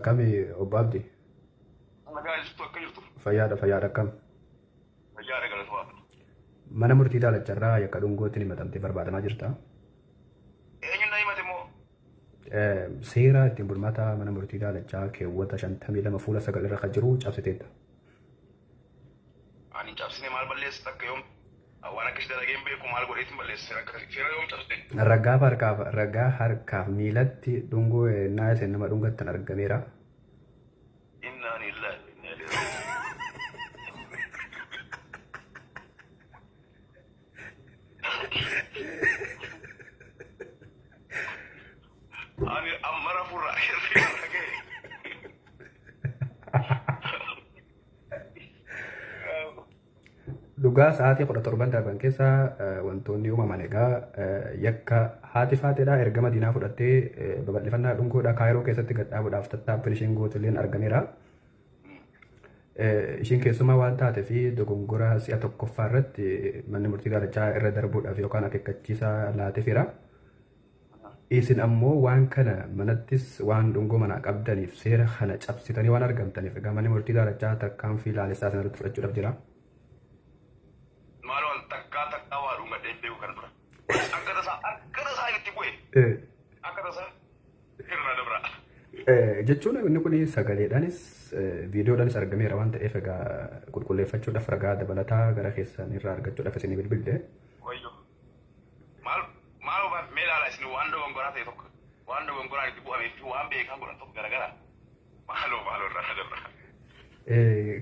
Kami obabdi. Fayyada kam. Mana murtii daalacharraa yakka dhungootti himatamtee barbaadamaa jirta. Eenyuun himate moo? Seera ittiin bulmaata mana murtii daalachaa keewwata 52 fuula 9 irra kan jiru cabsiteetta. Ani cabsine maal balleessa akka yoom waan akkasii dalageen beeku maal godheetiin balleessa seera yoom cabsite? Ragaa harkaaf miilatti dhungoo naa isin nama dhungattan argameera. Innaan illaa ani amara furraa Dhugaa sa'aatii 17 darban keessa wantoonni uumaman egaa yakka haati faateedhaa erga Madiinaa fudhattee babal'ifannaa dhungoodhaa Kaayiroo keessatti gadhaabuudhaaf tattaaffii isheen gootilleen argameera. Ishiin keessumaa waan taatee fi dogongora si'a tokkoffaa irratti manni murtii daalachaa irra darbuudhaaf yookaan akeekkachiisa laateefira. Isin ammoo waan kana manattis waan dhungoo manaa qabdaniif seera kana cabsitanii waan argamtaniif egaa manni murtii daalachaa tarkaanfii laalessaa sanarratti fudhachuudhaaf jira. Maaloo takkaa waa dhunga deebi'u kan tura. Akka tasaa itti bu'e. Akka tasaa irra dabra. Jechuun inni kun sagaleedhaanis viidiyoodhaanis argameera waan ta'eef egaa qulqulleeffachuudhaaf ragaa dabalataa gara keessan irraa argachuudhaaf isin bilbilde. Maaloo meelaala isin waan dogongoraa ta'e tokko waan dogongoraan itti bu'amee fi waan beekaa godhan tokko garagara. Maaloo irraa dabra.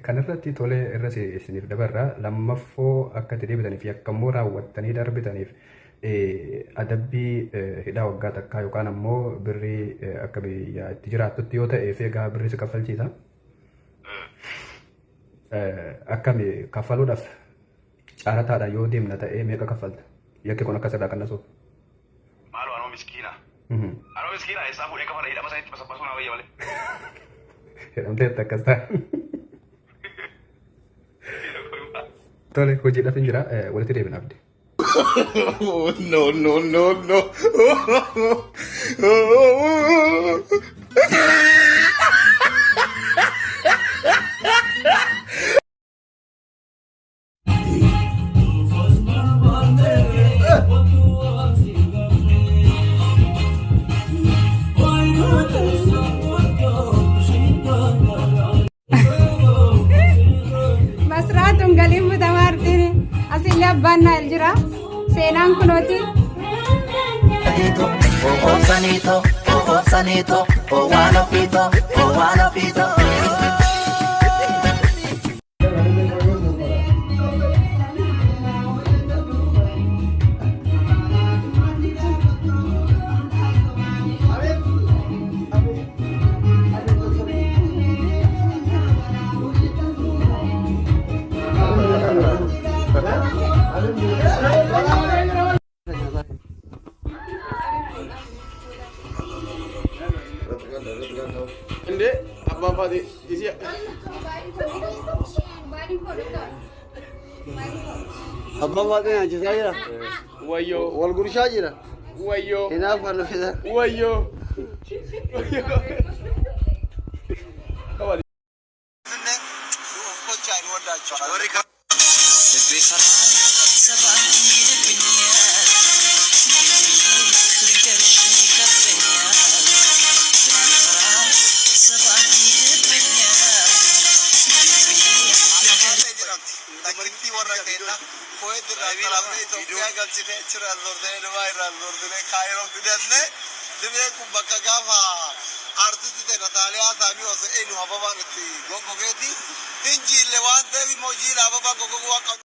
Kanarratti tolee irras isiniif dabarra lammaffoo akka itti deebitaniif yakkammoo raawwattanii darbitaniif adabbii hidhaa waggaa takkaa yookaan ammoo birrii akka biyya itti jiraattutti yoo ta'eef egaa birrii si kaffalchiisa. Akkami kaffaluudhaaf caarataadha yoo deemna ta'ee meeqa kaffalta? Yakki kun akka sirraa qannasuuf. Maaloo anoo miskiina. Anoo miskiina isaa fuudhee kafala hidhama sanitti basabbasuu naa wayya malee. Jedhamteetta akkas ta'a. Tole hojiidhaaf hin jira walitti deebina abdi. No. Banna jira seenaan kunooti sanito wano pito Inde apa di isi Abba yang aja saya. Wayo Wal guru saja. wayo Kenapa lu bisa? wayo warra keenya koyetti dhaabamee Itoophiyaa galchine achirraan dordee Dubaay irraan dordee Kaayiroo fidannee dhibee kun bakka gaafa artisti ta'e Nataaliyaa Saamii osoo eenyu hababaan itti goggogeeti hinjiille waan ta'eef immoo jiila hababaan goggoguu waan qabu.